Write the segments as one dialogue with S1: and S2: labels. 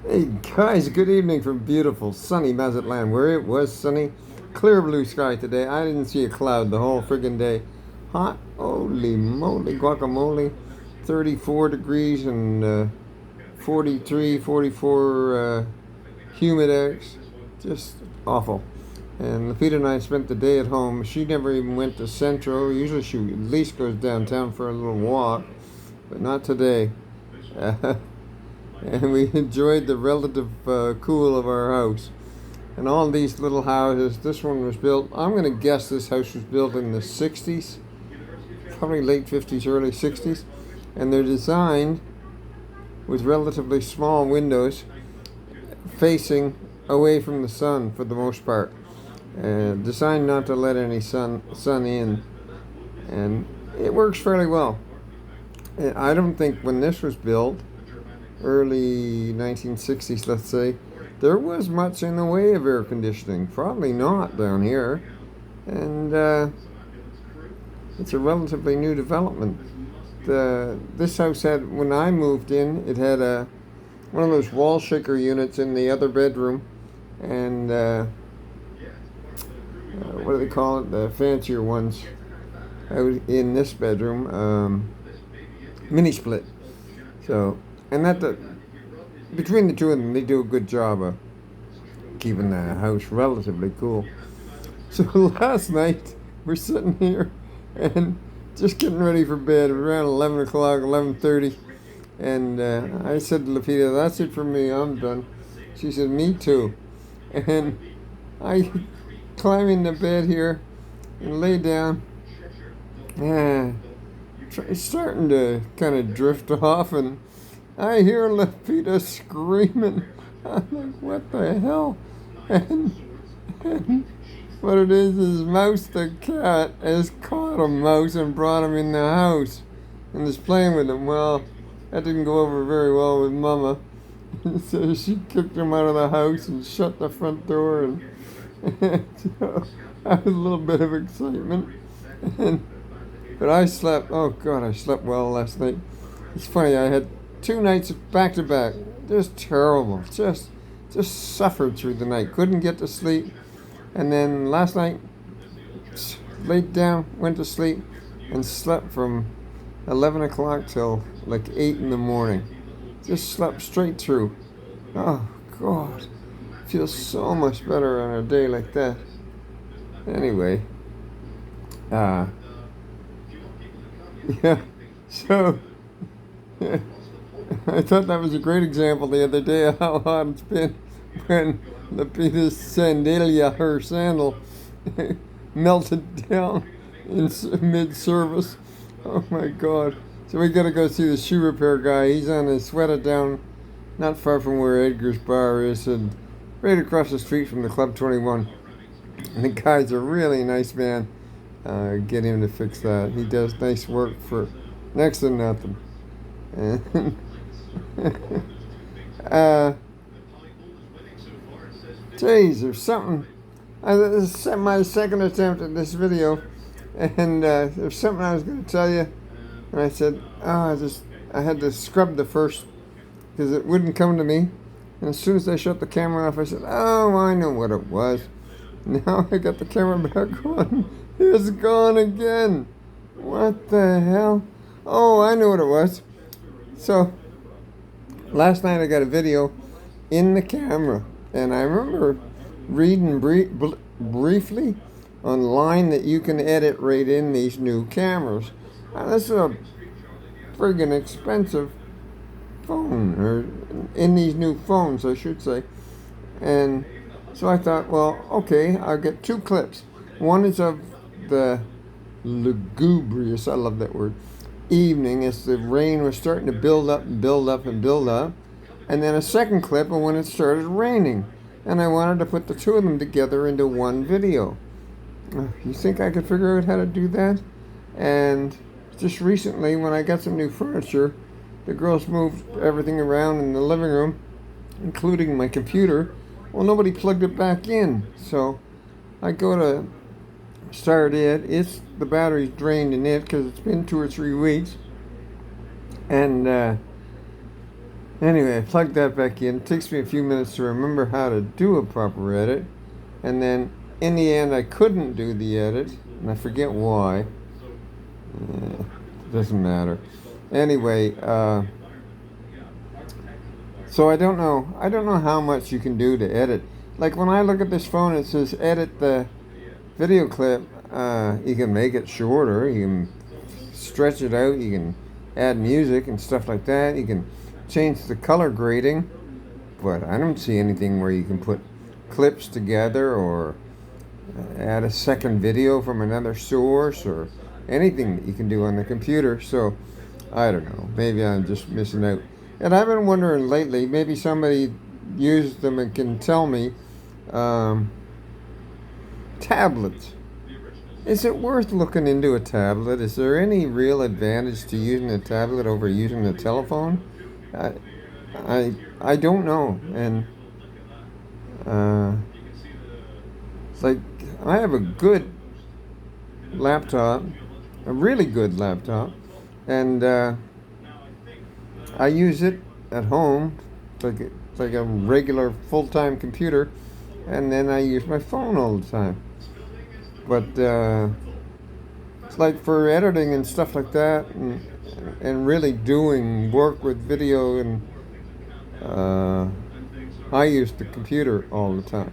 S1: Hey guys, good evening from beautiful sunny Mazatlan, where it was sunny, clear blue sky today. I didn't see a cloud the whole friggin' day. Hot, holy moly, guacamole, 34 degrees and 43, 44 humid airs. Just awful. And Lupita and I spent the day at home. She never even went to Centro. Usually she at least goes downtown for a little walk, but not today. And we enjoyed the relative cool of our house. And all these little houses, this one was built, I'm going to guess this house was built in the 60s, probably late 50s, early 60s. And they're designed with relatively small windows facing away from the sun for the most part. Designed not to let any sun in. And it works fairly well. I don't think when this was built, early 1960s, let's say, there was much in the way of air conditioning. Probably not down here. And it's a relatively new development. This house had, when I moved in, it had one of those wall shaker units in the other bedroom. And what do they call it? The fancier ones out in this bedroom. Mini split. So, and between the two of them, they do a good job of keeping the house relatively cool. So last night, we're sitting here and just getting ready for bed. It was around 11 o'clock, 11:30. And I said to Lupita, that's it for me, I'm done. She said, me too. And I climb into bed here and lay down. It's starting to kind of drift off, and I hear Lupita screaming. I'm like, what the hell? And what it is Mouse the cat has caught a mouse and brought him in the house and is playing with him. Well, that didn't go over very well with Mama. So she kicked him out of the house and shut the front door, and so I had a little bit of excitement. But I slept, oh God, I slept well last night. It's funny, I had 2 nights back to back, just terrible, just suffered through the night, couldn't get to sleep. And then last night, laid down, went to sleep, and slept from 11 o'clock till like 8 in the morning. Just slept straight through. Oh God, feels so much better on a day like that. Anyway, yeah, so I thought that was a great example the other day of how hot it's been when Lupita's sandalia, her sandal, melted down in mid-service. Oh my God. So we gotta go see the shoe repair guy. He's on his sweater down not far from where Edgar's Bar is, and right across the street from the Club 21. And the guy's a really nice man. Get him to fix that. He does nice work for next to nothing. And geez, there's something. This is my second attempt at this video, and there's something I was going to tell you, and I said, I had to scrub the first because it wouldn't come to me. And as soon as I shut the camera off, I said, oh, I know what it was. Now I got the camera back on. It's gone again. What the hell? Oh, I know what it was. So, last night I got a video in the camera, and I remember reading briefly online that you can edit right in these new cameras. Now, this is a friggin' expensive phone, or in these new phones, I should say. And so I thought, well, okay, I'll get 2 clips. One is of the lugubrious, I love that word, evening as the rain was starting to build up and build up and build up. And then a second clip of when it started raining. And I wanted to put the 2 of them together into one video. You think I could figure out how to do that? And just recently, when I got some new furniture, the girls moved everything around in the living room, including my computer. Well, nobody plugged it back in. So I go to start it. The battery's drained in it because it's been 2 or 3 weeks. And Anyway, I plugged that back in. It takes me a few minutes to remember how to do a proper edit. And then in the end, I couldn't do the edit. And I forget why. Doesn't matter. Anyway, so I don't know. I don't know how much you can do to edit. Like when I look at this phone, it says edit the video clip. You can make it shorter. You can stretch it out. You can add music and stuff like that. You can change the color grading. But I don't see anything where you can put clips together or add a second video from another source or anything that you can do on the computer. So I don't know. Maybe I'm just missing out. And I've been wondering lately, maybe somebody used them and can tell me, tablets. Is it worth looking into a tablet? Is there any real advantage to using a tablet over using a telephone? I don't know. And it's like I have a good laptop, a really good laptop, and I use it at home like a regular full-time computer, and then I use my phone all the time. But it's like for editing and stuff like that, and really doing work with video, and I use the computer all the time.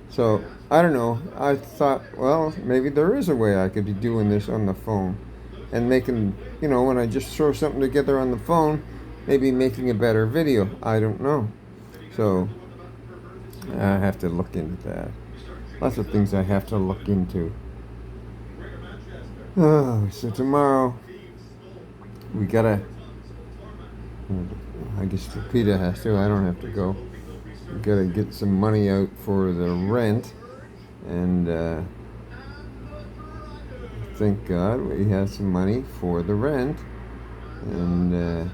S1: So I don't know. I thought, well, maybe there is a way I could be doing this on the phone and making, when I just throw something together on the phone, maybe making a better video. I don't know. So I have to look into that. Lots of things I have to look into. Oh, so tomorrow we gotta, I guess Peter has to, I don't have to go. We gotta get some money out for the rent, and thank God we have some money for the rent. And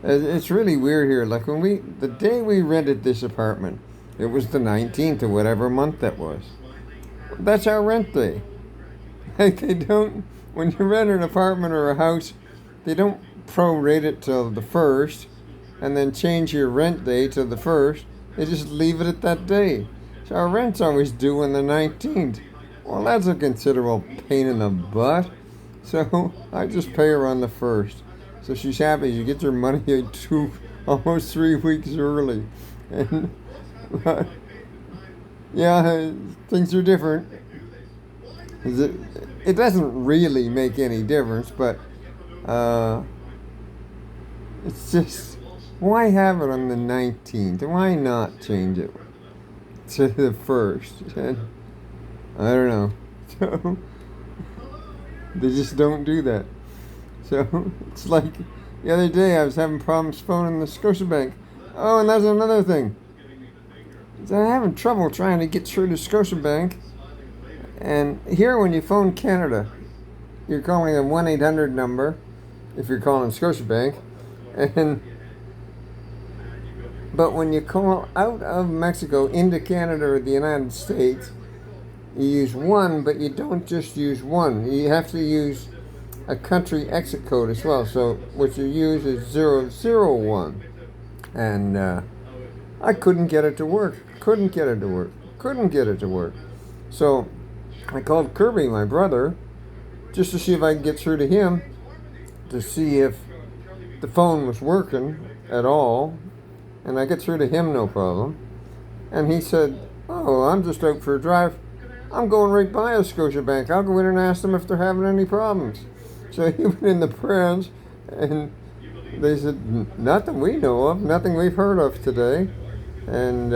S1: it's really weird here. Like the day we rented this apartment, it was the 19th of whatever month that was. That's our rent day. Like they don't, when you rent an apartment or a house, they don't prorate it till the 1st and then change your rent day to the 1st. They just leave it at that day. So our rent's always due on the 19th. Well, that's a considerable pain in the butt. So I just pay her on the 1st. So she's happy. She gets her money almost 3 weeks early. And yeah, things are different. It doesn't really make any difference, but it's just, why have it on the 19th? Why not change it to the 1st? And I don't know. So they just don't do that. So it's like the other day I was having problems phoning the Scotiabank. Oh, and that's another thing. I'm having trouble trying to get through to Scotiabank. And here, when you phone Canada, you're calling a 1-800 number if you're calling Scotiabank. But when you call out of Mexico into Canada or the United States, you use 1, but you don't just use 1. You have to use a country exit code as well. So what you use is 001. And I couldn't get it to work. So I called Kirby, my brother, just to see if I could get through to him, to see if the phone was working at all. And I get through to him no problem. And he said, oh, I'm just out for a drive. I'm going right by a Scotiabank. I'll go in and ask them if they're having any problems. So he went in the branch, and they said, nothing we know of, nothing we've heard of today. And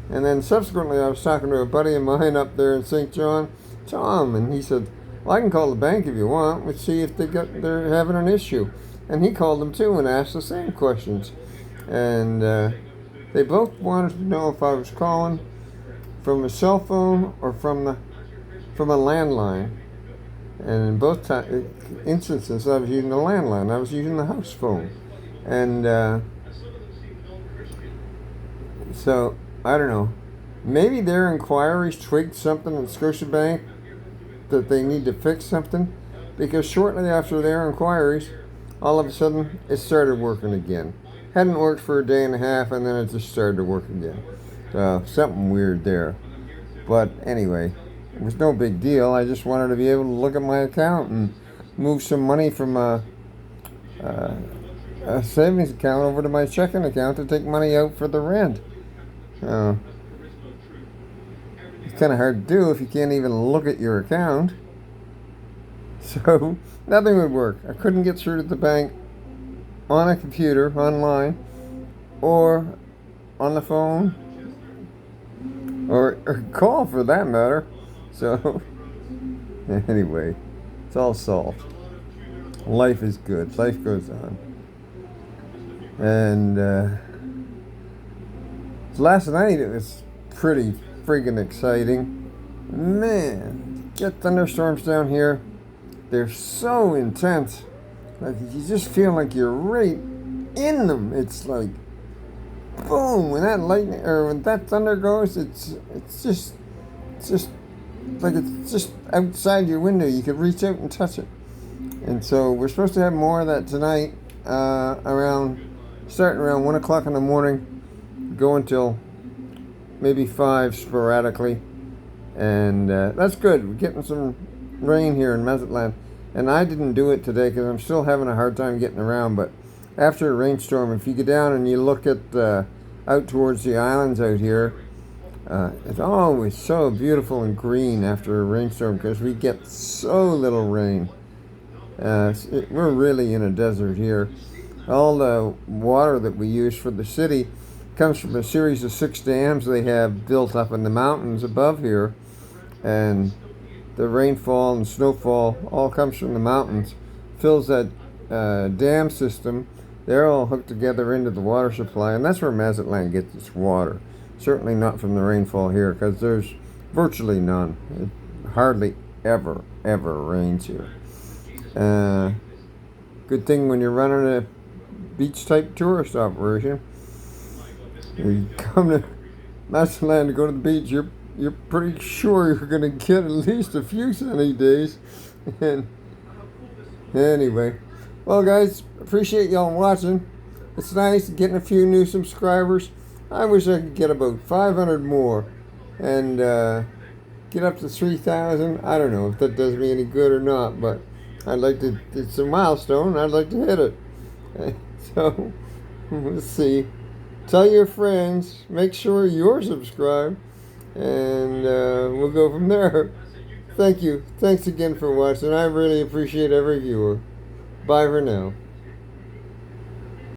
S1: then subsequently I was talking to a buddy of mine up there in St. John, Tom, and he said, well, I can call the bank if you want. Let's see if they're having an issue. And he called them too and asked the same questions. And they both wanted to know if I was calling from a cell phone or from a landline. And in both instances, I was using a landline. I was using the house phone. And so, I don't know. Maybe their inquiries twigged something at Scotiabank that they need to fix something. Because shortly after their inquiries, all of a sudden it started working again. Hadn't worked for a day and a half, and then it just started to work again. So something weird there. But anyway, it was no big deal. I just wanted to be able to look at my account and move some money from a savings account over to my checking account to take money out for the rent. It's kind of hard to do if you can't even look at your account. So nothing would work. I couldn't get through to the bank on a computer, online, or on the phone, or call for that matter. So anyway, it's all solved. Life is good. Life goes on. And last night it was pretty friggin' exciting. Man, get thunderstorms down here. They're so intense. Like, you just feel like you're right in them. It's like, boom, when that lightning or when that thunder goes, it's just like it's just outside your window. You could reach out and touch it. And so we're supposed to have more of that tonight, starting around 1 o'clock in the morning, go until maybe 5 sporadically. And that's good. We're getting some rain here in Mazatlan. And I didn't do it today because I'm still having a hard time getting around. But after a rainstorm, if you go down and you look at out towards the islands out here, it's always so beautiful and green after a rainstorm because we get so little rain. We're really in a desert here. All the water that we use for the city comes from a series of 6 dams they have built up in the mountains above here. And the rainfall and snowfall all comes from the mountains, fills that dam system. They're all hooked together into the water supply, and that's where Mazatlan gets its water. Certainly not from the rainfall here, because there's virtually none. It hardly ever rains here. Good thing when you're running a beach-type tourist operation, you come to Mazatlan to go to the beach, you're pretty sure you're going to get at least a few sunny days. And anyway, well, guys, appreciate y'all watching. It's nice getting a few new subscribers. I wish I could get about 500 more and get up to 3,000. I don't know if that does me any good or not, but I'd like to. It's a milestone. I'd like to hit it. So let's see. Tell your friends. Make sure you're subscribed. And we'll go from there. Thank you. Thanks again for watching. I really appreciate every viewer. Bye for now.